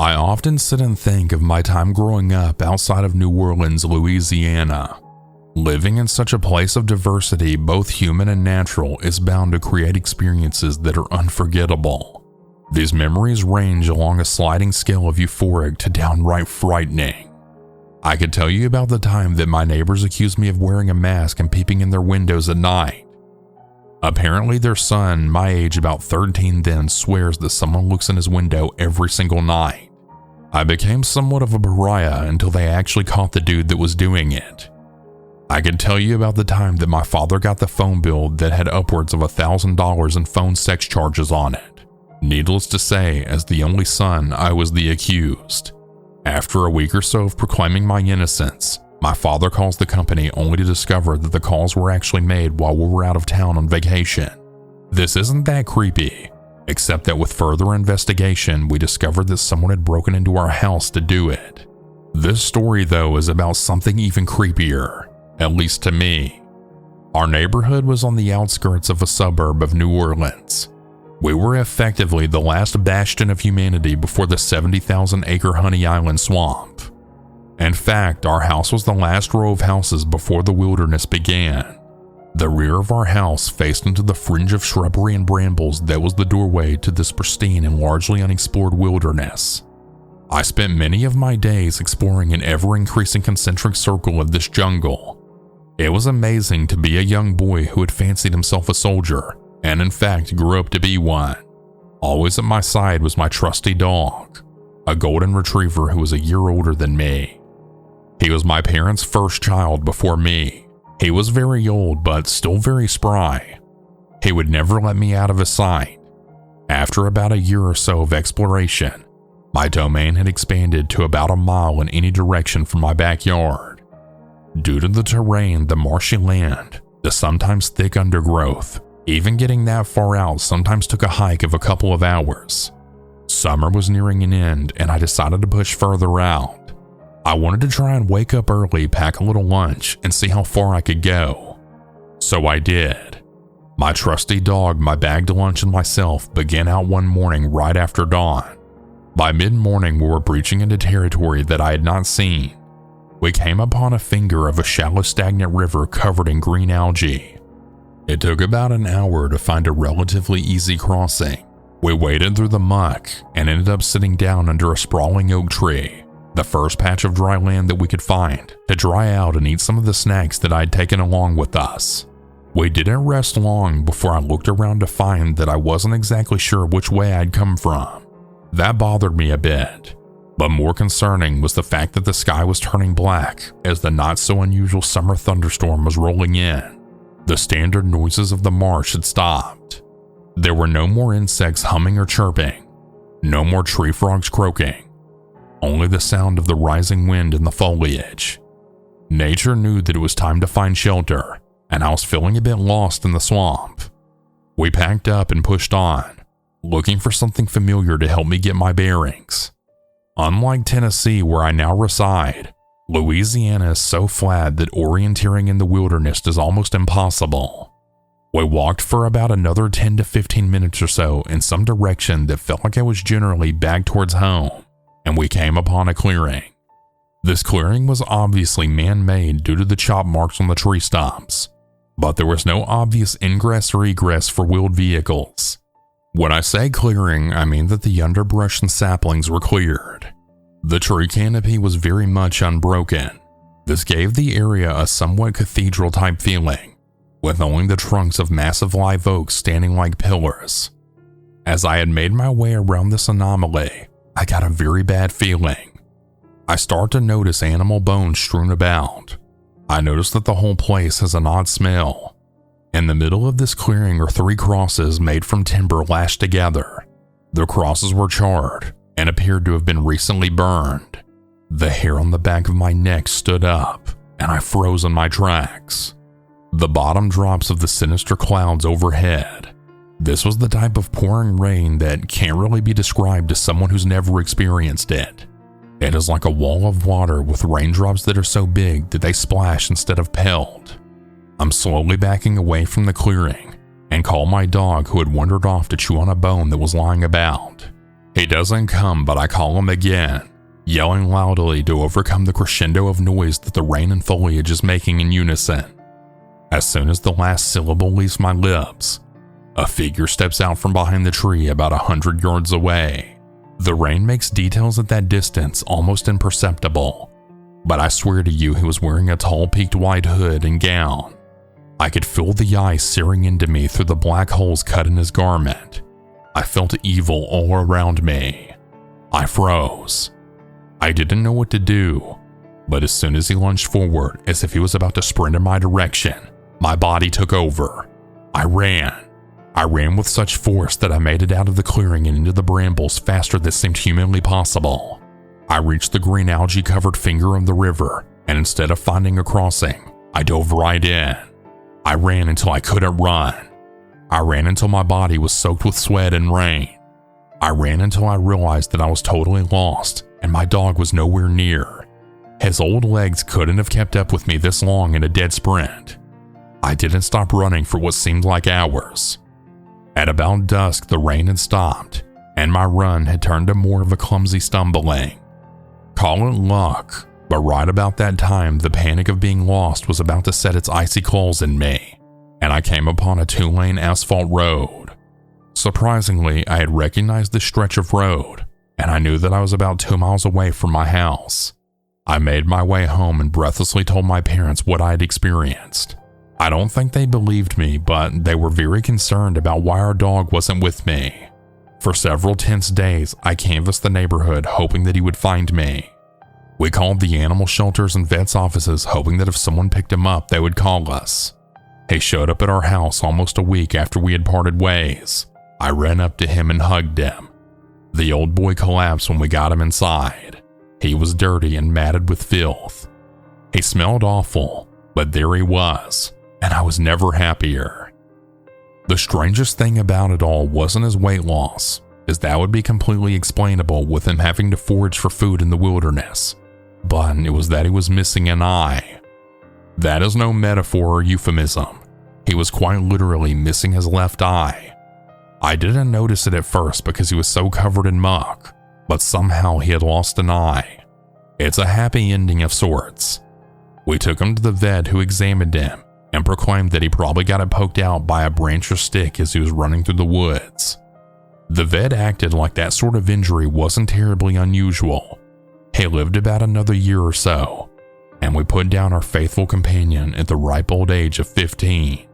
I often sit and think of my time growing up outside of New Orleans, Louisiana. Living in such a place of diversity, both human and natural, is bound to create experiences that are unforgettable. These memories range along a sliding scale of euphoric to downright frightening. I could tell you about the time that my neighbors accused me of wearing a mask and peeping in their windows at night. Apparently their son, my age about 13 then, swears that someone looks in his window every single night. I became somewhat of a pariah until they actually caught the dude that was doing it. I could tell you about the time that my father got the phone bill that had upwards of $1,000 in phone sex charges on it. Needless to say, as the only son, I was the accused. After a week or so of proclaiming my innocence, my father calls the company only to discover that the calls were actually made while we were out of town on vacation. This isn't that creepy, except that with further investigation, we discovered that someone had broken into our house to do it. This story, though, is about something even creepier, at least to me. Our neighborhood was on the outskirts of a suburb of New Orleans. We were effectively the last bastion of humanity before the 70,000-acre Honey Island swamp. In fact, our house was the last row of houses before the wilderness began. The rear of our house faced into the fringe of shrubbery and brambles that was the doorway to this pristine and largely unexplored wilderness. I spent many of my days exploring an ever-increasing concentric circle of this jungle. It was amazing to be a young boy who had fancied himself a soldier, and in fact grew up to be one. Always at my side was my trusty dog, a golden retriever who was a year older than me. He was my parents' first child before me. He was very old, but still very spry. He would never let me out of his sight. After about a year or so of exploration, my domain had expanded to about a mile in any direction from my backyard. Due to the terrain, the marshy land, the sometimes thick undergrowth, even getting that far out sometimes took a hike of a couple of hours. Summer was nearing an end, and I decided to push further out. I wanted to try and wake up early, pack a little lunch, and see how far I could go. So I did. My trusty dog, my bagged lunch, and myself began out one morning right after dawn. By mid-morning, we were breaching into territory that I had not seen. We came upon a finger of a shallow, stagnant river covered in green algae. It took about an hour to find a relatively easy crossing. We waded through the muck and ended up sitting down under a sprawling oak tree, the first patch of dry land that we could find, to dry out and eat some of the snacks that I'd taken along with us. We didn't rest long before I looked around to find that I wasn't exactly sure which way I'd come from. That bothered me a bit, but more concerning was the fact that the sky was turning black as the not so unusual summer thunderstorm was rolling in. The standard noises of the marsh had stopped. There were no more insects humming or chirping, no more tree frogs croaking, only the sound of the rising wind in the foliage. Nature knew that it was time to find shelter, and I was feeling a bit lost in the swamp. We packed up and pushed on, looking for something familiar to help me get my bearings. Unlike Tennessee, where I now reside, Louisiana is so flat that orienteering in the wilderness is almost impossible. We walked for about another 10 to 15 minutes or so in some direction that felt like I was generally back towards home, and we came upon a clearing. This clearing was obviously man-made due to the chop marks on the tree stumps, but there was no obvious ingress or egress for wheeled vehicles. When I say clearing, I mean that the underbrush and saplings were cleared. The tree canopy was very much unbroken. This gave the area a somewhat cathedral-type feeling, with only the trunks of massive live oaks standing like pillars. As I had made my way around this anomaly, I got a very bad feeling. I start to notice animal bones strewn about. I notice that the whole place has an odd smell. In the middle of this clearing are 3 crosses made from timber lashed together. The crosses were charred and appeared to have been recently burned. The hair on the back of my neck stood up, and I froze in my tracks. The bottom drops of the sinister clouds overhead. This was the type of pouring rain that can't really be described to someone who's never experienced it. It is like a wall of water with raindrops that are so big that they splash instead of pelt. I'm slowly backing away from the clearing and call my dog, who had wandered off to chew on a bone that was lying about. He doesn't come, but I call him again, yelling loudly to overcome the crescendo of noise that the rain and foliage is making in unison. As soon as the last syllable leaves my lips, a figure steps out from behind the tree about 100 yards away. The rain makes details at that distance almost imperceptible, but I swear to you he was wearing a tall peaked white hood and gown. I could feel the ice searing into me through the black holes cut in his garment. I felt evil all around me. I froze. I didn't know what to do, but as soon as he lunged forward as if he was about to sprint in my direction, my body took over. I ran. I ran with such force that I made it out of the clearing and into the brambles faster than seemed humanly possible. I reached the green algae-covered finger of the river, and instead of finding a crossing, I dove right in. I ran until I couldn't run. I ran until my body was soaked with sweat and rain. I ran until I realized that I was totally lost, and my dog was nowhere near. His old legs couldn't have kept up with me this long in a dead sprint. I didn't stop running for what seemed like hours. At about dusk, the rain had stopped, and my run had turned to more of a clumsy stumbling. Call it luck, but right about that time, the panic of being lost was about to set its icy claws in me, and I came upon a 2-lane asphalt road. Surprisingly, I had recognized this stretch of road, and I knew that I was about 2 miles away from my house. I made my way home and breathlessly told my parents what I had experienced. I don't think they believed me, but they were very concerned about why our dog wasn't with me. For several tense days, I canvassed the neighborhood hoping that he would find me. We called the animal shelters and vets' offices hoping that if someone picked him up, they would call us. He showed up at our house almost a week after we had parted ways. I ran up to him and hugged him. The old boy collapsed when we got him inside. He was dirty and matted with filth. He smelled awful, but there he was, and I was never happier. The strangest thing about it all wasn't his weight loss, as that would be completely explainable with him having to forage for food in the wilderness, but it was that he was missing an eye. That is no metaphor or euphemism. He was quite literally missing his left eye. I didn't notice it at first because he was so covered in muck, but somehow he had lost an eye. It's a happy ending of sorts. We took him to the vet, who examined him and proclaimed that he probably got it poked out by a branch or stick as he was running through the woods. The vet acted like that sort of injury wasn't terribly unusual. He lived about another year or so, and we put down our faithful companion at the ripe old age of 15.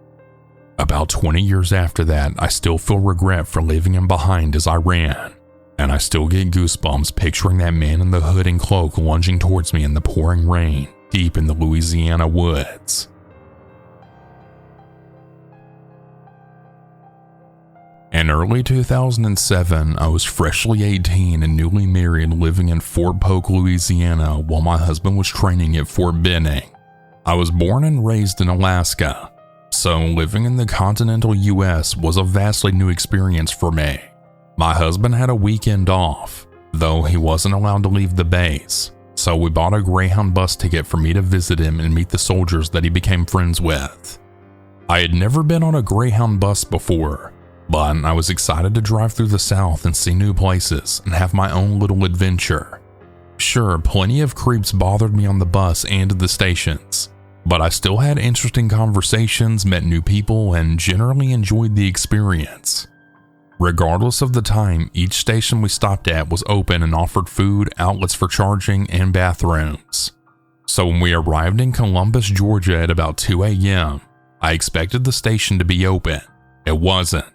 About 20 years after that, I still feel regret for leaving him behind as I ran, and I still get goosebumps picturing that man in the hood and cloak lunging towards me in the pouring rain deep in the Louisiana woods. In early 2007, I was freshly 18 and newly married, living in Fort Polk, Louisiana, while my husband was training at Fort Benning. I was born and raised in Alaska, so living in the continental U.S. was a vastly new experience for me. My husband had a weekend off, though he wasn't allowed to leave the base, so we bought a Greyhound bus ticket for me to visit him and meet the soldiers that he became friends with. I had never been on a Greyhound bus before, but I was excited to drive through the South and see new places and have my own little adventure. Sure, plenty of creeps bothered me on the bus and at the stations, but I still had interesting conversations, met new people, and generally enjoyed the experience. Regardless of the time, each station we stopped at was open and offered food, outlets for charging, and bathrooms. So when we arrived in Columbus, Georgia at about 2 a.m., I expected the station to be open. It wasn't.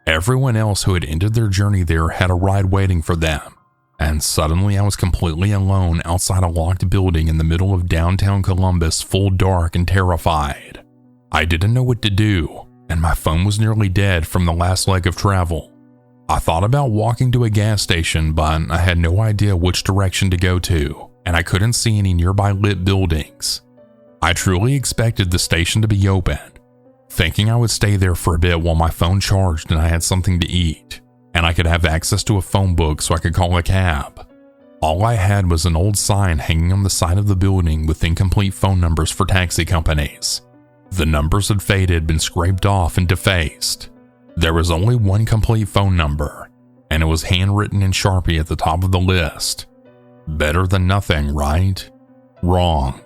Everyone else who had ended their journey there had a ride waiting for them, and suddenly I was completely alone outside a locked building in the middle of downtown Columbus, full dark and terrified. I didn't know what to do, and my phone was nearly dead from the last leg of travel. I thought about walking to a gas station, but I had no idea which direction to go to, and I couldn't see any nearby lit buildings. I truly expected the station to be open, thinking I would stay there for a bit while my phone charged and I had something to eat, and I could have access to a phone book so I could call a cab. All I had was an old sign hanging on the side of the building with incomplete phone numbers for taxi companies. The numbers had faded, been scraped off, and defaced. There was only one complete phone number, and it was handwritten in Sharpie at the top of the list. Better than nothing, right? Wrong.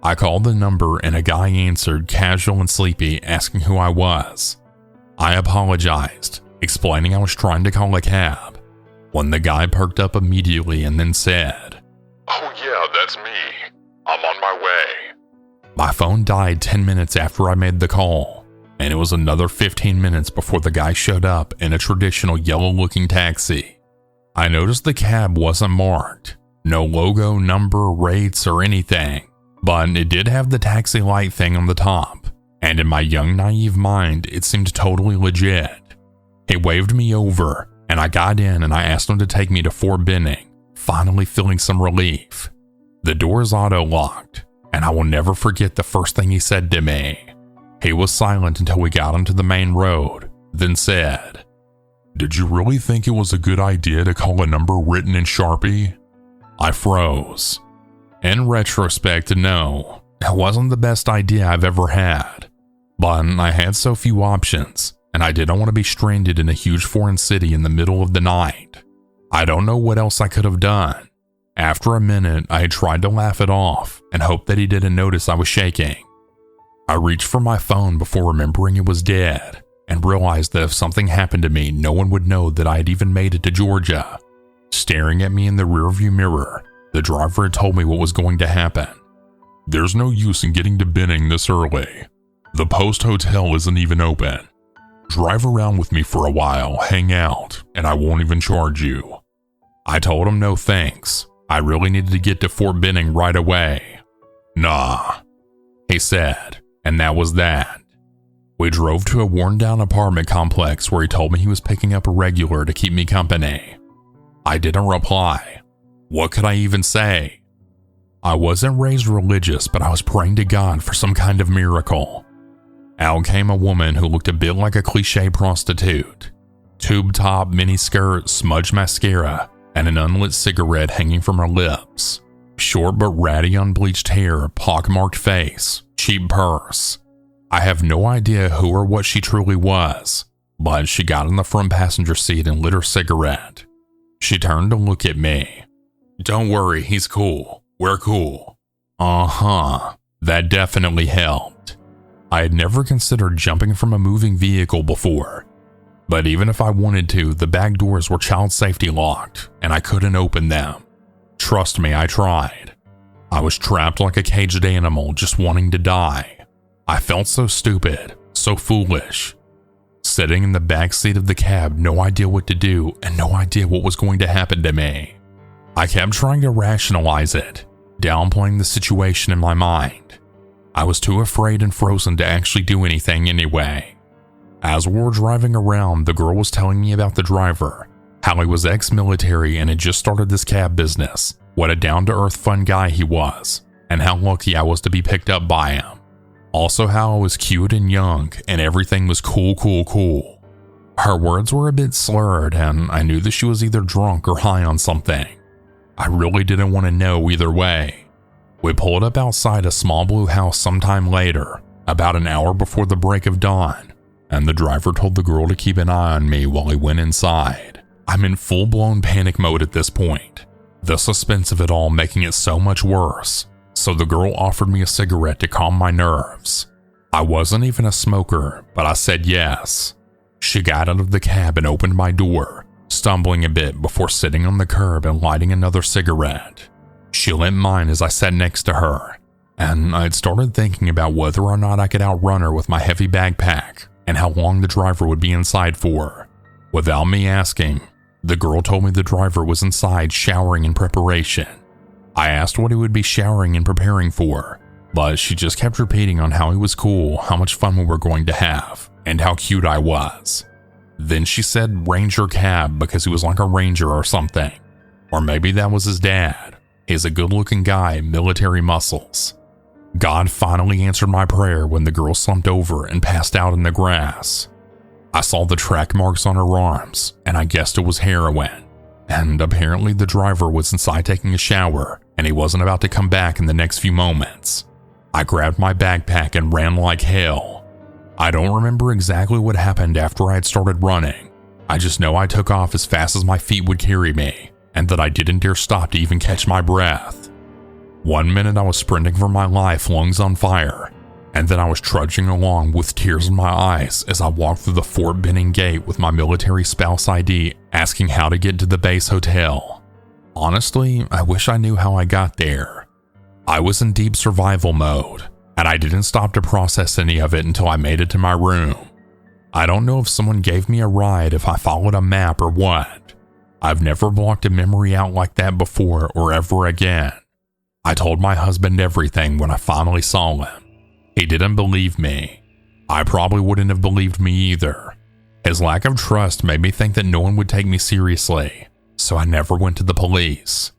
I called the number and a guy answered, casual and sleepy, asking who I was. I apologized, explaining I was trying to call a cab, when the guy perked up immediately and then said, "Oh yeah, that's me. I'm on my way." My phone died 10 minutes after I made the call, and it was another 15 minutes before the guy showed up in a traditional yellow-looking taxi. I noticed the cab wasn't marked, no logo, number, rates, or anything, but it did have the taxi light thing on the top, and in my young naive mind, it seemed totally legit. He waved me over, and I got in and I asked him to take me to Fort Benning, finally feeling some relief. The doors auto-locked, and I will never forget the first thing he said to me. He was silent until we got onto the main road, then said, "Did you really think it was a good idea to call a number written in Sharpie?" I froze. In retrospect, no, it wasn't the best idea I've ever had, but I had so few options, and I didn't want to be stranded in a huge foreign city in the middle of the night. I don't know what else I could have done. After a minute, I had tried to laugh it off and hoped that he didn't notice I was shaking. I reached for my phone before remembering it was dead, and realized that if something happened to me, no one would know that I had even made it to Georgia. Staring at me in the rearview mirror, the driver had told me what was going to happen. "There's no use in getting to Benning this early. The Post Hotel isn't even open. Drive around with me for a while, hang out, and I won't even charge you." I told him no thanks. I really needed to get to Fort Benning right away. "Nah," he said, and that was that. We drove to a worn-down apartment complex where he told me he was picking up a regular to keep me company. I didn't reply. What could I even say? I wasn't raised religious, but I was praying to God for some kind of miracle. Out came a woman who looked a bit like a cliche prostitute. Tube top, mini skirt, smudged mascara, and an unlit cigarette hanging from her lips. Short but ratty unbleached hair, pockmarked face, cheap purse. I have no idea who or what she truly was, but she got in the front passenger seat and lit her cigarette. She turned to look at me. "Don't worry, he's cool. We're cool." That definitely helped. I had never considered jumping from a moving vehicle before, but even if I wanted to, the back doors were child safety locked, and I couldn't open them. Trust me, I tried. I was trapped like a caged animal, just wanting to die. I felt so stupid, so foolish. Sitting in the back seat of the cab, no idea what to do, and no idea what was going to happen to me. I kept trying to rationalize it, downplaying the situation in my mind. I was too afraid and frozen to actually do anything anyway. As we were driving around, the girl was telling me about the driver, how he was ex-military and had just started this cab business, what a down-to-earth fun guy he was, and how lucky I was to be picked up by him. Also how I was cute and young and everything was cool. Her words were a bit slurred and I knew that she was either drunk or high on something. I really didn't want to know either way. We pulled up outside a small blue house sometime later, about an hour before the break of dawn, and the driver told the girl to keep an eye on me while he went inside. I'm in full-blown panic mode at this point, the suspense of it all making it so much worse, so the girl offered me a cigarette to calm my nerves. I wasn't even a smoker, but I said yes. She got out of the cab and opened my door, stumbling a bit before sitting on the curb and lighting another cigarette. She lit mine as I sat next to her, and I'd started thinking about whether or not I could outrun her with my heavy backpack and how long the driver would be inside for. Without me asking, the girl told me the driver was inside showering in preparation. I asked what he would be showering and preparing for, but she just kept repeating on how he was cool, how much fun we were going to have, and how cute I was. Then she said Ranger cab because he was like a ranger or something. Or maybe that was his dad. He's a good-looking guy, military muscles. God finally answered my prayer when the girl slumped over and passed out in the grass. I saw the track marks on her arms, and I guessed it was heroin. And apparently the driver was inside taking a shower, and he wasn't about to come back in the next few moments. I grabbed my backpack and ran like hell. I don't remember exactly what happened after I had started running, I just know I took off as fast as my feet would carry me, and that I didn't dare stop to even catch my breath. 1 minute I was sprinting for my life, lungs on fire, and then I was trudging along with tears in my eyes as I walked through the Fort Benning gate with my military spouse ID asking how to get to the base hotel. Honestly, I wish I knew how I got there. I was in deep survival mode, and I didn't stop to process any of it until I made it to my room. I don't know if someone gave me a ride, if I followed a map or what. I've never blocked a memory out like that before or ever again. I told my husband everything when I finally saw him. He didn't believe me. I probably wouldn't have believed me either. His lack of trust made me think that no one would take me seriously, so I never went to the police.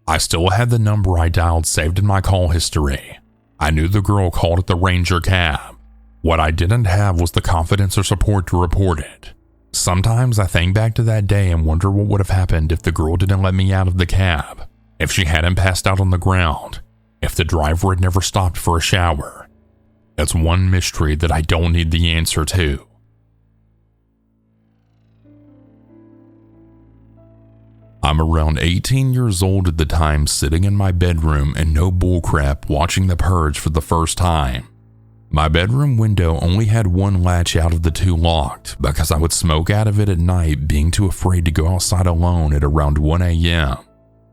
I still had the number I dialed saved in my call history. I knew the girl called it the Ranger cab. What I didn't have was the confidence or support to report it. Sometimes I think back to that day and wonder what would have happened if the girl didn't let me out of the cab, if she hadn't passed out on the ground, if the driver had never stopped for a shower. That's one mystery that I don't need the answer to. I'm around 18 years old at the time, sitting in my bedroom and no bullcrap watching The Purge for the first time. My bedroom window only had one latch out of the two locked because I would smoke out of it at night, being too afraid to go outside alone at around 1 a.m.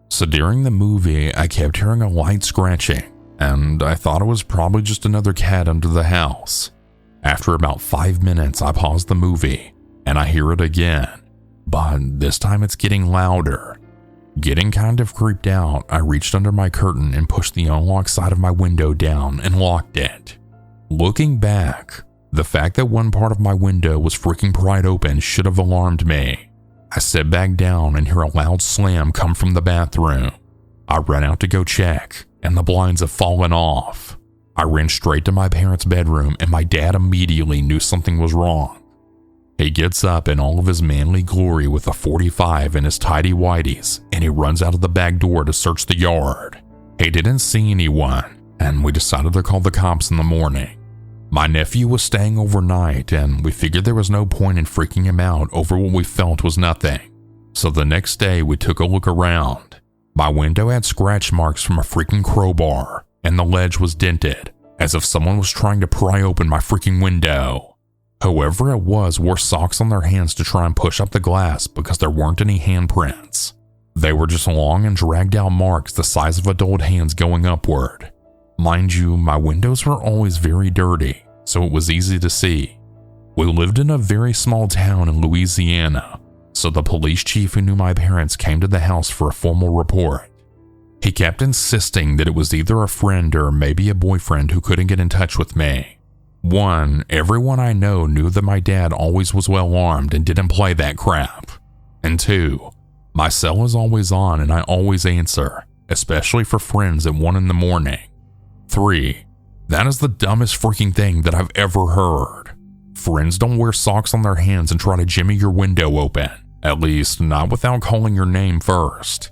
So during the movie, I kept hearing a light scratching, and I thought it was probably just another cat under the house. After about 5 minutes, I paused the movie, and I hear it again, but this time it's getting louder. Getting kind of creeped out, I reached under my curtain and pushed the unlocked side of my window down and locked it. Looking back, the fact that one part of my window was freaking pried open should have alarmed me. I sit back down and hear a loud slam come from the bathroom. I run out to go check, and the blinds have fallen off. I ran straight to my parents' bedroom, and my dad immediately knew something was wrong. He gets up in all of his manly glory with a .45 and his tidy whities, and he runs out of the back door to search the yard. He didn't see anyone, and we decided to call the cops in the morning. My nephew was staying overnight, and we figured there was no point in freaking him out over what we felt was nothing. So the next day we took a look around. My window had scratch marks from a freaking crowbar, and the ledge was dented, as if someone was trying to pry open my freaking window. Whoever it was wore socks on their hands to try and push up the glass because there weren't any handprints. They were just long and dragged out marks the size of adult hands going upward. Mind you, my windows were always very dirty, so it was easy to see. We lived in a very small town in Louisiana, so the police chief who knew my parents came to the house for a formal report. He kept insisting that it was either a friend or maybe a boyfriend who couldn't get in touch with me. One, everyone I know knew that my dad always was well armed and didn't play that crap. And two, my cell is always on and I always answer, especially for friends at 1 a.m. 3, that is the dumbest freaking thing that I've ever heard. Friends don't wear socks on their hands and try to jimmy your window open, at least not without calling your name first.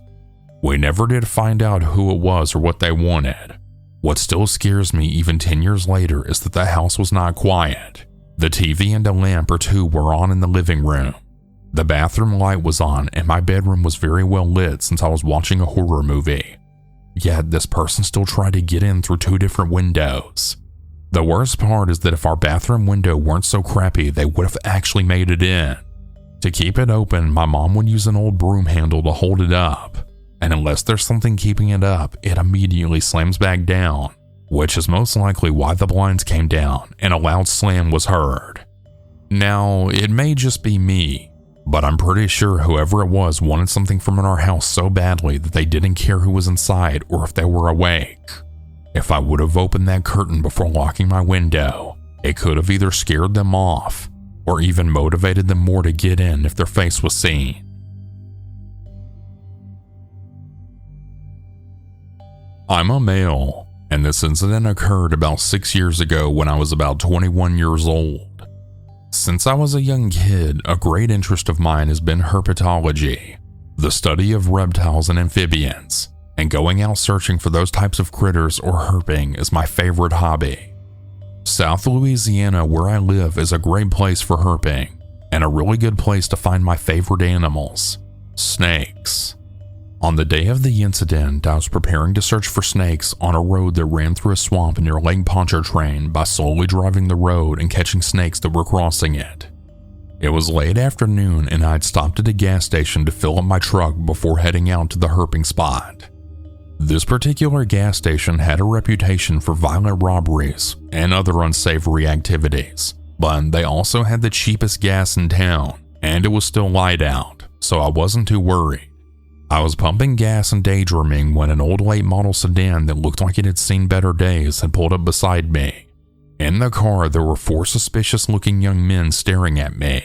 We never did find out who it was or what they wanted. What still scares me even 10 years later is that the house was not quiet. The TV and a lamp or two were on in the living room. The bathroom light was on and my bedroom was very well lit since I was watching a horror movie. Yet this person still tried to get in through 2 different windows. The worst part is that if our bathroom window weren't so crappy, they would have actually made it in. To keep it open, my mom would use an old broom handle to hold it up, and unless there's something keeping it up, it immediately slams back down, which is most likely why the blinds came down and a loud slam was heard. Now, it may just be me, but I'm pretty sure whoever it was wanted something from our house so badly that they didn't care who was inside or if they were awake. If I would have opened that curtain before locking my window, it could have either scared them off or even motivated them more to get in if their face was seen. I'm a male, and this incident occurred about 6 years ago when I was about 21 years old. Since I was a young kid, a great interest of mine has been herpetology, the study of reptiles and amphibians, and going out searching for those types of critters or herping is my favorite hobby. South Louisiana, where I live, is a great place for herping. and a really good place to find my favorite animals, snakes. On the day of the incident, I was preparing to search for snakes on a road that ran through a swamp near Lake Pontchartrain by slowly driving the road and catching snakes that were crossing it. It was late afternoon and I had stopped at a gas station to fill up my truck before heading out to the herping spot. This particular gas station had a reputation for violent robberies and other unsavory activities, but they also had the cheapest gas in town, and it was still light out, so I wasn't too worried. I was pumping gas and daydreaming when an old late model sedan that looked like it had seen better days had pulled up beside me. In the car, there were 4 suspicious-looking young men staring at me.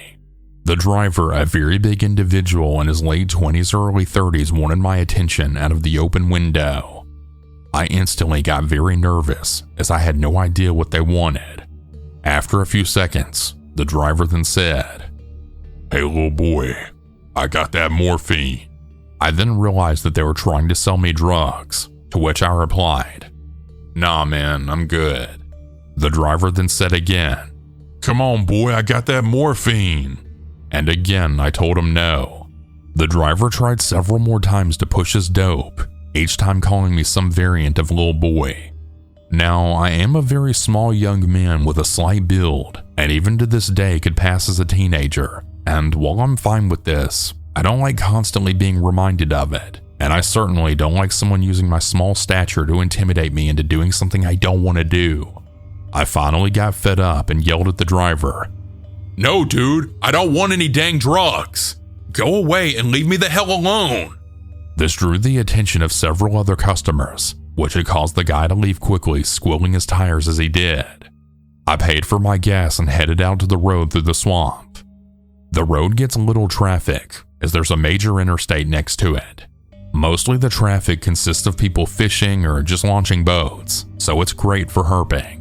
The driver, a very big individual in his late 20s or early 30s, wanted my attention out of the open window. I instantly got very nervous, as I had no idea what they wanted. After a few seconds, the driver then said, "Hey little boy, I got that morphine." I then realized that they were trying to sell me drugs, to which I replied, "Nah man, I'm good." The driver then said again, "Come on boy, I got that morphine." And again I told him no. The driver tried several more times to push his dope, each time calling me some variant of little boy. Now, I am a very small young man with a slight build, and even to this day could pass as a teenager, and while I'm fine with this, I don't like constantly being reminded of it, and I certainly don't like someone using my small stature to intimidate me into doing something I don't want to do. I finally got fed up and yelled at the driver, "No dude, I don't want any dang drugs. Go away and leave me the hell alone." This drew the attention of several other customers, which had caused the guy to leave quickly, squealing his tires as he did. I paid for my gas and headed out to the road through the swamp. The road gets little traffic, as there's a major interstate next to it. Mostly the traffic consists of people fishing or just launching boats, so it's great for herping.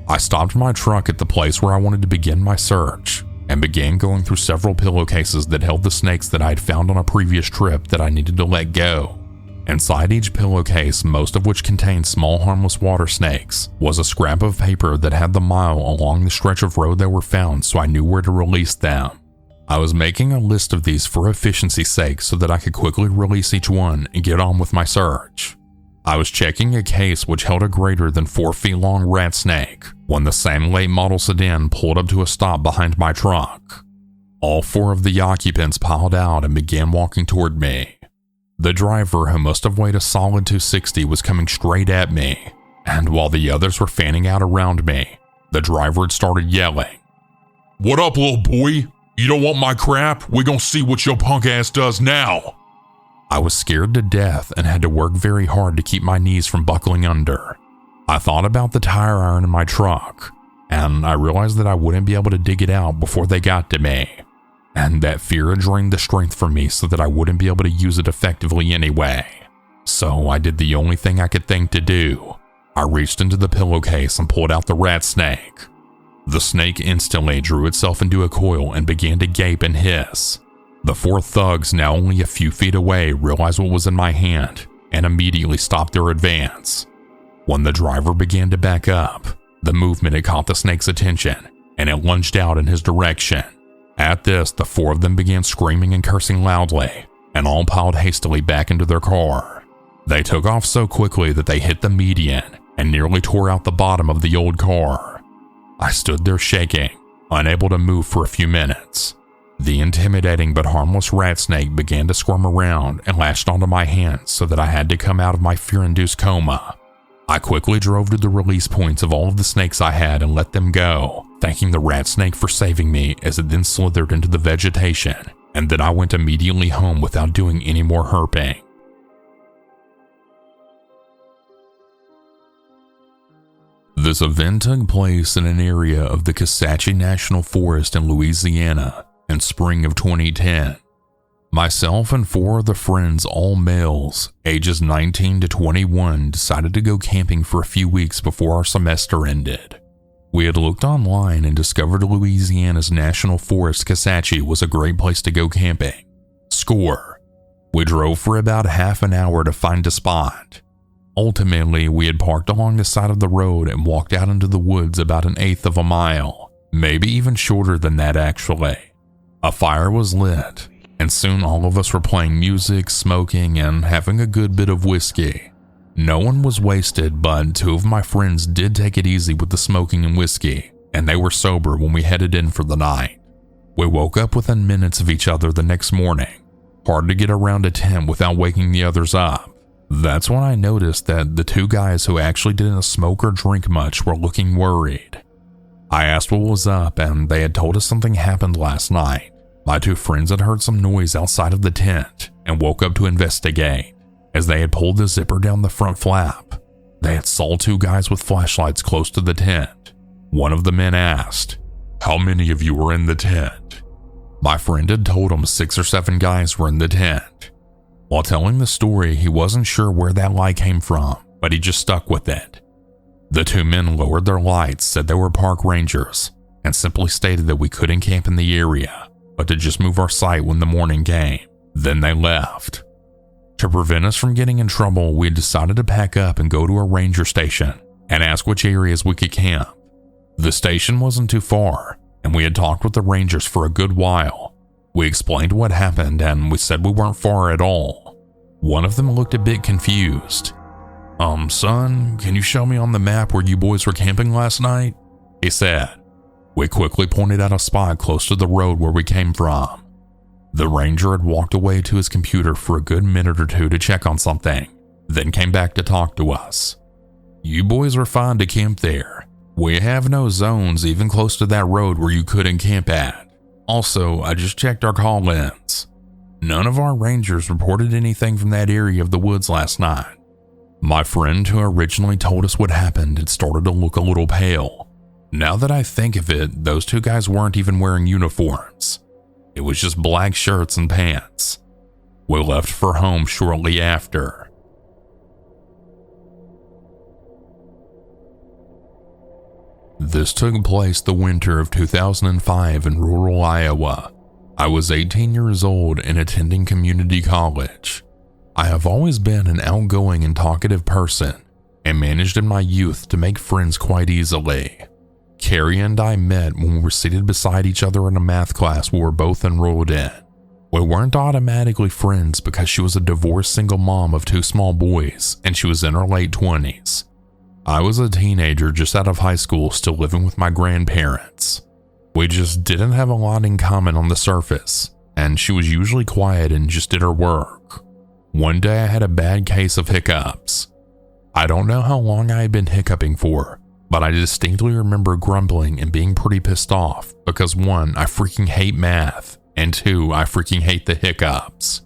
I stopped my truck at the place where I wanted to begin my search, and began going through several pillowcases that held the snakes that I had found on a previous trip that I needed to let go. Inside each pillowcase, most of which contained small harmless water snakes, was a scrap of paper that had the mile along the stretch of road they were found, so I knew where to release them. I was making a list of these for efficiency's sake so that I could quickly release each one and get on with my search. I was checking a case which held a greater than 4 feet long rat snake when the same late model sedan pulled up to a stop behind my truck. All 4 of the occupants piled out and began walking toward me. The driver, who must have weighed a solid 260, was coming straight at me, and while the others were fanning out around me, the driver had started yelling, "What up little boy? You don't want my crap? We gonna see what your punk ass does now." I was scared to death and had to work very hard to keep my knees from buckling under. I thought about the tire iron in my truck, and I realized that I wouldn't be able to dig it out before they got to me, and that fear had drained the strength from me so that I wouldn't be able to use it effectively anyway. So I did the only thing I could think to do. I reached into the pillowcase and pulled out the rat snake. The snake instantly drew itself into a coil and began to gape and hiss. The 4 thugs, now only a few feet away, realized what was in my hand and immediately stopped their advance. When the driver began to back up, the movement had caught the snake's attention and it lunged out in his direction. At this, the 4 of them began screaming and cursing loudly and all piled hastily back into their car. They took off so quickly that they hit the median and nearly tore out the bottom of the old car. I stood there shaking, unable to move for a few minutes. The intimidating but harmless rat snake began to squirm around and latched onto my hands so that I had to come out of my fear-induced coma. I quickly drove to the release points of all of the snakes I had and let them go, thanking the rat snake for saving me as it then slithered into the vegetation, and then I went immediately home without doing any more herping. This event took place in an area of the Cannibal National Forest in Louisiana in spring of 2010. Myself and 4 other friends, all males, ages 19 to 21, decided to go camping for a few weeks before our semester ended. We had looked online and discovered Louisiana's National Forest Cannibal was a great place to go camping. Score. We drove for about half an hour to find a spot. Ultimately, we had parked along the side of the road and walked out into the woods about 1/8 of a mile, maybe even shorter than that actually. A fire was lit, and soon all of us were playing music, smoking, and having a good bit of whiskey. No one was wasted, but 2 of my friends did take it easy with the smoking and whiskey, and they were sober when we headed in for the night. We woke up within minutes of each other the next morning. Hard to get around a tent without waking the others up. That's when I noticed that the 2 guys who actually didn't smoke or drink much were looking worried. I asked what was up, and they had told us something happened last night. My 2 friends had heard some noise outside of the tent and woke up to investigate. As they had pulled the zipper down the front flap, they had saw 2 guys with flashlights close to the tent. One of the men asked, "How many of you were in the tent?" My friend had told him 6 or 7 guys were in the tent. While telling the story, he wasn't sure where that lie came from, but he just stuck with it. The 2 men lowered their lights, said they were park rangers, and simply stated that we couldn't camp in the area, but to just move our site when the morning came. Then they left. To prevent us from getting in trouble, we had decided to pack up and go to a ranger station and ask which areas we could camp. The station wasn't too far, and we had talked with the rangers for a good while. We explained what happened, and we said we weren't far at all. One of them looked a bit confused. Son, can you show me on the map where you boys were camping last night?" he said. We quickly pointed out a spot close to the road where we came from. The ranger had walked away to his computer for a good minute or 2 to check on something, then came back to talk to us. "You boys were fine to camp there. We have no zones even close to that road where you couldn't camp at. Also, I just checked our call-ins. None of our rangers reported anything from that area of the woods last night." My friend who originally told us what happened had started to look a little pale. Now that I think of it, those 2 guys weren't even wearing uniforms. It was just black shirts and pants. We left for home shortly after. This took place the winter of 2005 in rural Iowa. I was 18 years old and attending community college. I have always been an outgoing and talkative person and managed in my youth to make friends quite easily. Carrie and I met when we were seated beside each other in a math class we were both enrolled in. We weren't automatically friends because she was a divorced single mom of 2 small boys and she was in her late 20s. I was a teenager just out of high school still living with my grandparents. We just didn't have a lot in common on the surface, and she was usually quiet and just did her work. One day I had a bad case of hiccups. I don't know how long I had been hiccuping for, but I distinctly remember grumbling and being pretty pissed off because 1, I freaking hate math, and 2, I freaking hate the hiccups.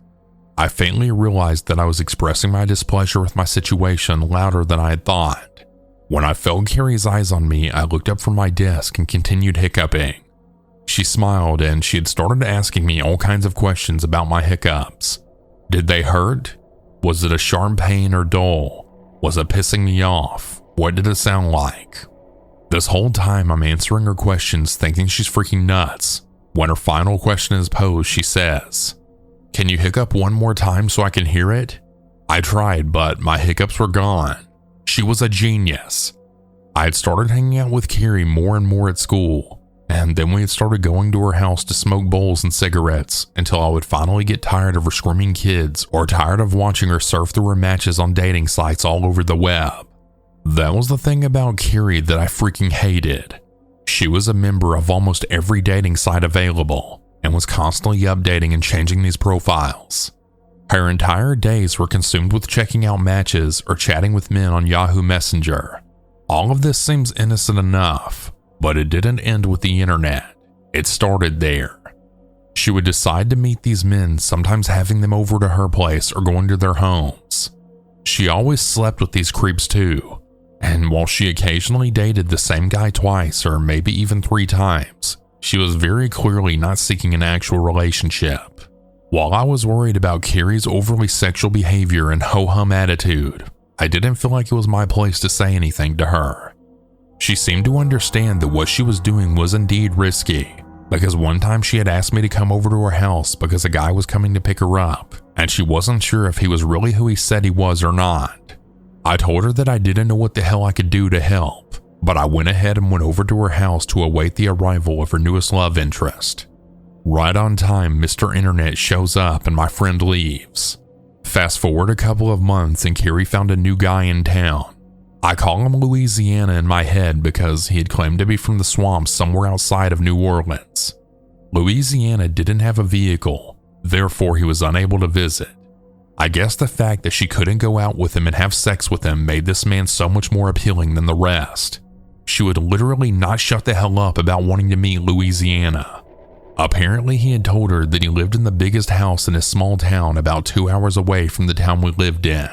I faintly realized that I was expressing my displeasure with my situation louder than I had thought. When I felt Carrie's eyes on me, I looked up from my desk and continued hiccuping. She smiled and she had started asking me all kinds of questions about my hiccups. Did they hurt? Was it a sharp pain or dull? Was it pissing me off? What did it sound like? This whole time I'm answering her questions thinking she's freaking nuts. When her final question is posed, she says, "Can you hiccup one more time so I can hear it?" I tried, but my hiccups were gone. She was a genius. I had started hanging out with Carrie more and more at school, and then we had started going to her house to smoke bowls and cigarettes until I would finally get tired of her screaming kids or tired of watching her surf through her matches on dating sites all over the web. That was the thing about Carrie that I freaking hated. She was a member of almost every dating site available and was constantly updating and changing these profiles. Her entire days were consumed with checking out matches or chatting with men on Yahoo Messenger. All of this seems innocent enough, but it didn't end with the internet. It started there. She would decide to meet these men, sometimes having them over to her place or going to their homes. She always slept with these creeps too, and while she occasionally dated the same guy twice or maybe even 3 times, she was very clearly not seeking an actual relationship. While I was worried about Carrie's overly sexual behavior and ho-hum attitude, I didn't feel like it was my place to say anything to her. She seemed to understand that what she was doing was indeed risky, because one time she had asked me to come over to her house because a guy was coming to pick her up, and she wasn't sure if he was really who he said he was or not. I told her that I didn't know what the hell I could do to help, but I went ahead and went over to her house to await the arrival of her newest love interest. Right on time, Mr. Internet shows up and my friend leaves. Fast forward a couple of months and Carrie found a new guy in town. I call him Louisiana in my head because he had claimed to be from the swamps somewhere outside of New Orleans. Louisiana didn't have a vehicle, therefore he was unable to visit. I guess the fact that she couldn't go out with him and have sex with him made this man so much more appealing than the rest. She would literally not shut the hell up about wanting to meet Louisiana. Apparently he had told her that he lived in the biggest house in his small town about 2 hours away from the town we lived in.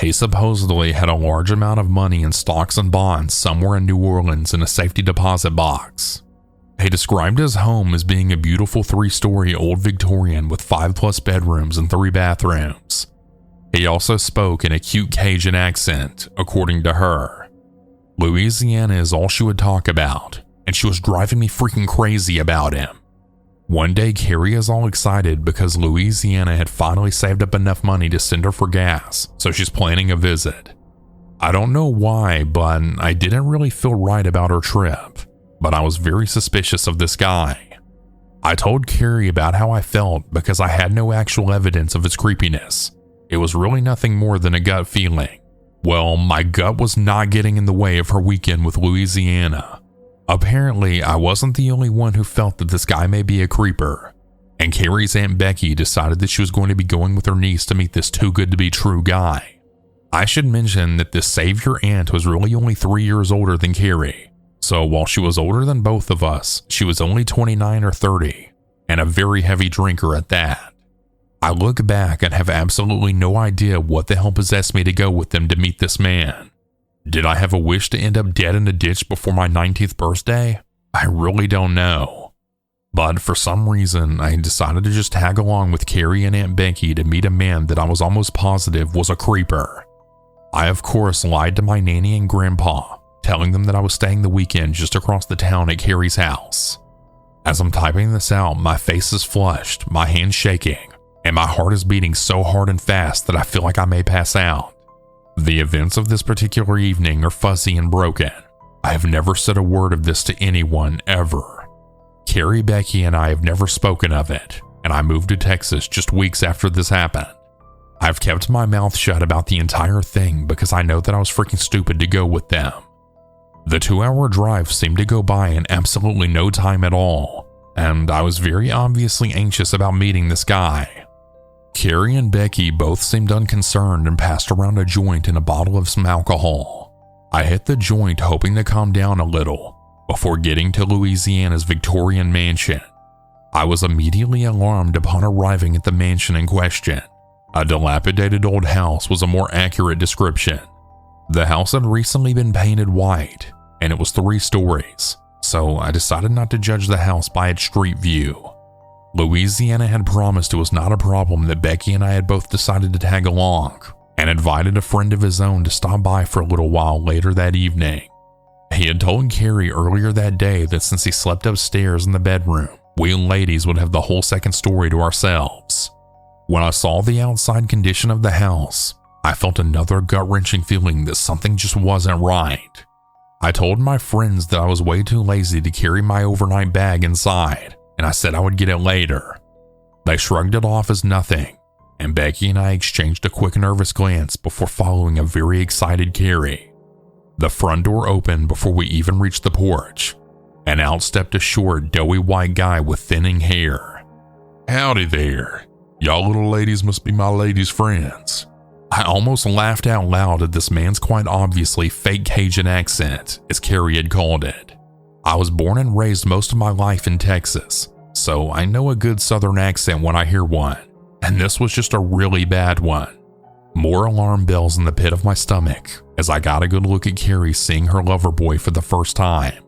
He supposedly had a large amount of money in stocks and bonds somewhere in New Orleans in a safety deposit box. He described his home as being a beautiful 3-story old Victorian with 5+ bedrooms and 3 bathrooms. He also spoke in a cute Cajun accent, according to her. Louisiana is all she would talk about, and she was driving me freaking crazy about him. One day, Carrie is all excited because Louisiana had finally saved up enough money to send her for gas, so she's planning a visit. I don't know why, but I didn't really feel right about her trip, but I was very suspicious of this guy. I told Carrie about how I felt because I had no actual evidence of his creepiness. It was really nothing more than a gut feeling. Well, my gut was not getting in the way of her weekend with Louisiana. Apparently, I wasn't the only one who felt that this guy may be a creeper, and Carrie's Aunt Becky decided that she was going to be going with her niece to meet this too-good-to-be-true guy. I should mention that this savior aunt was really only 3 years older than Carrie, so while she was older than both of us, she was only 29 or 30, and a very heavy drinker at that. I look back and have absolutely no idea what the hell possessed me to go with them to meet this man. Did I have a wish to end up dead in a ditch before my 19th birthday? I really don't know. But for some reason, I decided to just tag along with Carrie and Aunt Becky to meet a man that I was almost positive was a creeper. I of course lied to my nanny and grandpa, telling them that I was staying the weekend just across the town at Carrie's house. As I'm typing this out, my face is flushed, my hands shaking, and my heart is beating so hard and fast that I feel like I may pass out. The events of this particular evening are fuzzy and broken. I have never said a word of this to anyone ever. Carrie, Becky, and I have never spoken of it, and I moved to Texas just weeks after this happened. I've kept my mouth shut about the entire thing because I know that I was freaking stupid to go with them. The 2-hour drive seemed to go by in absolutely no time at all, and I was very obviously anxious about meeting this guy. Carrie and Becky both seemed unconcerned and passed around a joint and a bottle of some alcohol. I hit the joint hoping to calm down a little before getting to Louisiana's Victorian mansion. I was immediately alarmed upon arriving at the mansion in question. A dilapidated old house was a more accurate description. The house had recently been painted white, and it was 3 stories, so I decided not to judge the house by its street view. Louisiana had promised it was not a problem that Becky and I had both decided to tag along, and invited a friend of his own to stop by for a little while later that evening. He had told Carrie earlier that day that since he slept upstairs in the bedroom, we ladies would have the whole 2nd story to ourselves. When I saw the outside condition of the house, I felt another gut-wrenching feeling that something just wasn't right. I told my friends that I was way too lazy to carry my overnight bag inside, and I said I would get it later. They shrugged it off as nothing, and Becky and I exchanged a quick nervous glance before following a very excited Carrie. The front door opened before we even reached the porch, and out stepped a short, doughy white guy with thinning hair. Howdy there. Y'all little ladies must be my ladies' friends. I almost laughed out loud at this man's quite obviously fake Cajun accent, as Carrie had called it. I was born and raised most of my life in Texas, so I know a good southern accent when I hear one, and this was just a really bad one. More alarm bells in the pit of my stomach as I got a good look at Carrie seeing her lover boy for the first time.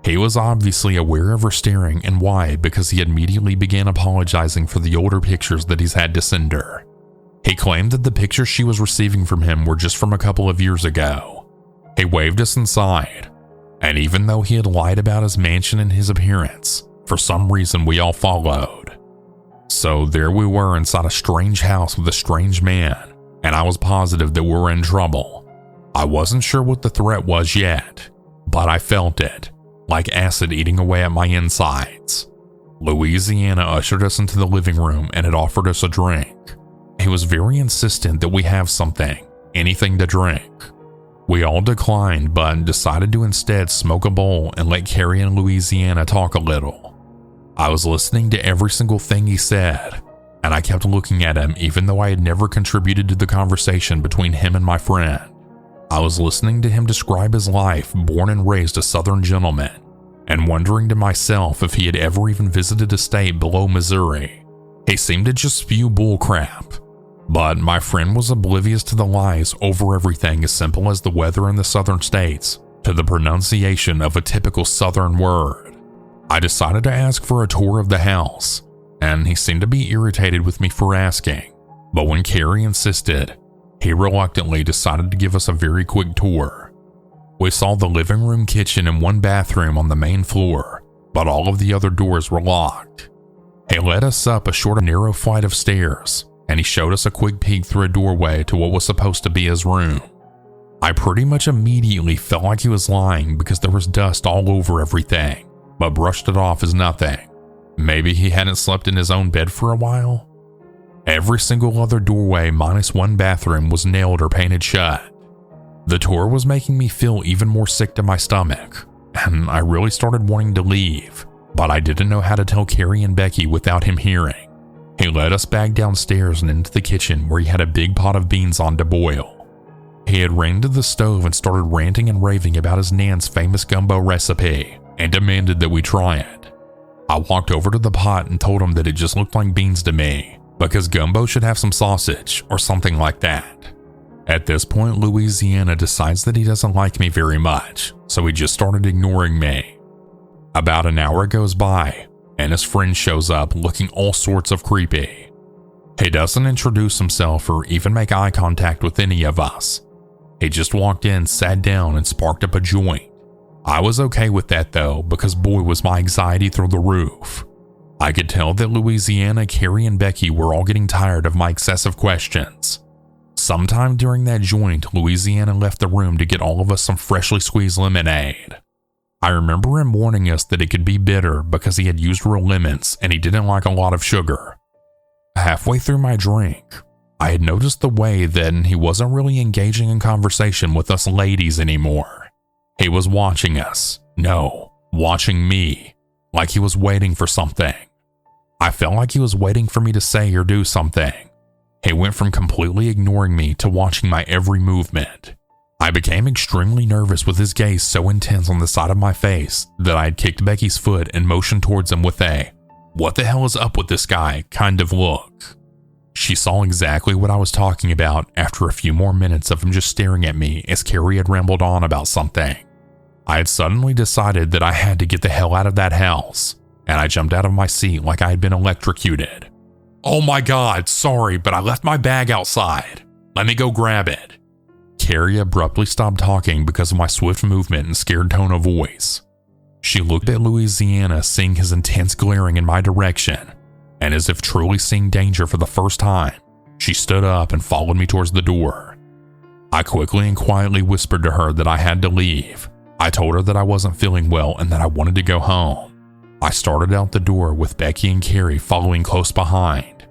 He was obviously aware of her staring, and why, because he immediately began apologizing for the older pictures that he's had to send her. He claimed that the pictures she was receiving from him were just from a couple of years ago. He waved us inside, and even though he had lied about his mansion and his appearance, for some reason we all followed. So there we were inside a strange house with a strange man, and I was positive that we were in trouble. I wasn't sure what the threat was yet, but I felt it, like acid eating away at my insides. Louisiana ushered us into the living room and had offered us a drink. He was very insistent that we have something, anything to drink. We all declined, but decided to instead smoke a bowl and let Carrie and Louisiana talk a little. I was listening to every single thing he said, and I kept looking at him even though I had never contributed to the conversation between him and my friend. I was listening to him describe his life, born and raised a Southern gentleman, and wondering to myself if he had ever even visited a state below Missouri. He seemed to just spew bullcrap, but my friend was oblivious to the lies over everything as simple as the weather in the southern states to the pronunciation of a typical southern word. I decided to ask for a tour of the house, and he seemed to be irritated with me for asking, but when Carrie insisted, he reluctantly decided to give us a very quick tour. We saw the living room, kitchen, and one bathroom on the main floor, but all of the other doors were locked. He led us up a short, narrow flight of stairs, and he showed us a quick peek through a doorway to what was supposed to be his room. I pretty much immediately felt like he was lying because there was dust all over everything, but brushed it off as nothing. Maybe he hadn't slept in his own bed for a while? Every single other doorway minus one bathroom was nailed or painted shut. The tour was making me feel even more sick to my stomach, and I really started wanting to leave, but I didn't know how to tell Carrie and Becky without him hearing. He led us back downstairs and into the kitchen where he had a big pot of beans on to boil. He had ran to the stove and started ranting and raving about his nan's famous gumbo recipe and demanded that we try it. I walked over to the pot and told him that it just looked like beans to me, because gumbo should have some sausage or something like that. At this point, Louisiana decides that he doesn't like me very much, so he just started ignoring me. About an hour goes by, and his friend shows up looking all sorts of creepy. He doesn't introduce himself or even make eye contact with any of us. He just walked in, sat down, and sparked up a joint. I was okay with that though, because boy was my anxiety through the roof. I could tell that Louisiana, Carrie, and Becky were all getting tired of my excessive questions. Sometime during that joint, Louisiana left the room to get all of us some freshly squeezed lemonade. I remember him warning us that it could be bitter because he had used real lemons and he didn't like a lot of sugar. Halfway through my drink, I had noticed the way that he wasn't really engaging in conversation with us ladies anymore. He was watching us. No, watching me, like he was waiting for something. I felt like he was waiting for me to say or do something. He went from completely ignoring me to watching my every movement. I became extremely nervous with his gaze so intense on the side of my face that I had kicked Becky's foot and motioned towards him with a, "What the hell is up with this guy?" kind of look. She saw exactly what I was talking about after a few more minutes of him just staring at me as Carrie had rambled on about something. I had suddenly decided that I had to get the hell out of that house, and I jumped out of my seat like I had been electrocuted. "Oh my God, sorry, but I left my bag outside. Let me go grab it." Carrie abruptly stopped talking because of my swift movement and scared tone of voice. She looked at Louisiana, seeing his intense glaring in my direction, and as if truly seeing danger for the first time, she stood up and followed me towards the door. I quickly and quietly whispered to her that I had to leave. I told her that I wasn't feeling well and that I wanted to go home. I started out the door with Becky and Carrie following close behind.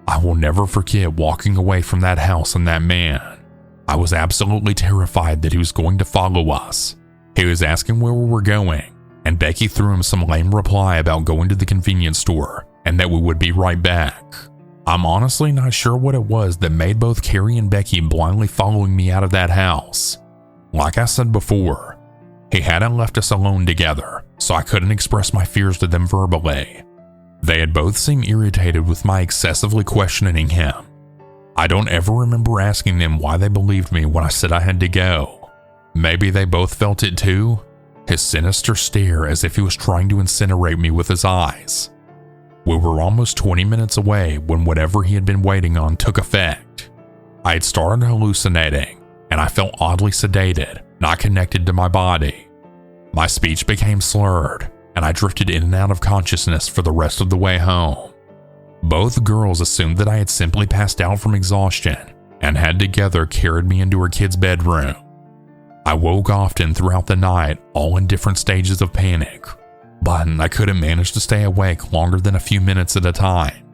I will never forget walking away from that house and that man. I was absolutely terrified that he was going to follow us. He was asking where we were going, and Becky threw him some lame reply about going to the convenience store and that we would be right back. I'm honestly not sure what it was that made both Carrie and Becky blindly following me out of that house. Like I said before, he hadn't left us alone together, so I couldn't express my fears to them verbally. They had both seemed irritated with my excessively questioning him. I don't ever remember asking them why they believed me when I said I had to go. Maybe they both felt it too? His sinister stare as if he was trying to incinerate me with his eyes. We were almost 20 minutes away when whatever he had been waiting on took effect. I had started hallucinating, and I felt oddly sedated, not connected to my body. My speech became slurred, and I drifted in and out of consciousness for the rest of the way home. Both girls assumed that I had simply passed out from exhaustion and had together carried me into her kid's bedroom. I woke often throughout the night, all in different stages of panic. but I couldn't manage to stay awake longer than a few minutes at a time.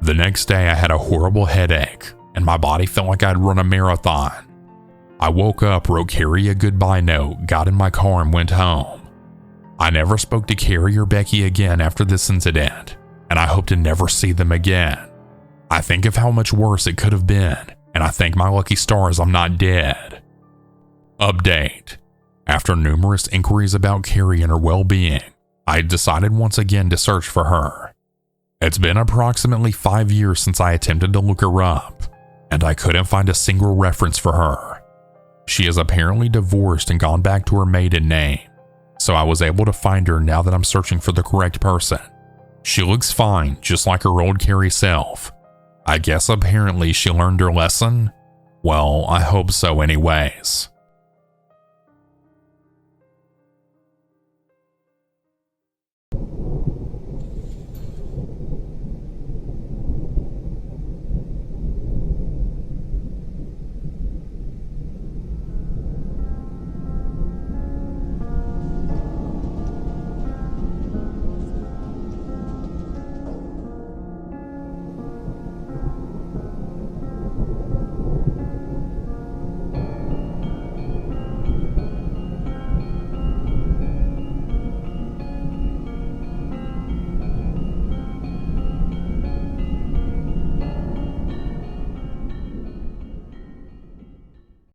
The next day I had a horrible headache, and my body felt like I'd run a marathon. I woke up, wrote Carrie a goodbye note, got in my car and went home. I never spoke to Carrie or Becky again after this incident, and I hope to never see them again. I think of how much worse it could have been, and I thank my lucky stars I'm not dead. Update. After numerous inquiries about Carrie and her well-being, I decided once again to search for her. It's been approximately 5 years since I attempted to look her up, and I couldn't find a single reference for her. She is apparently divorced and gone back to her maiden name, so I was able to find her now that I'm searching for the correct person. She looks fine, just like her old Carrie self. I guess apparently she learned her lesson? Well, I hope so anyways.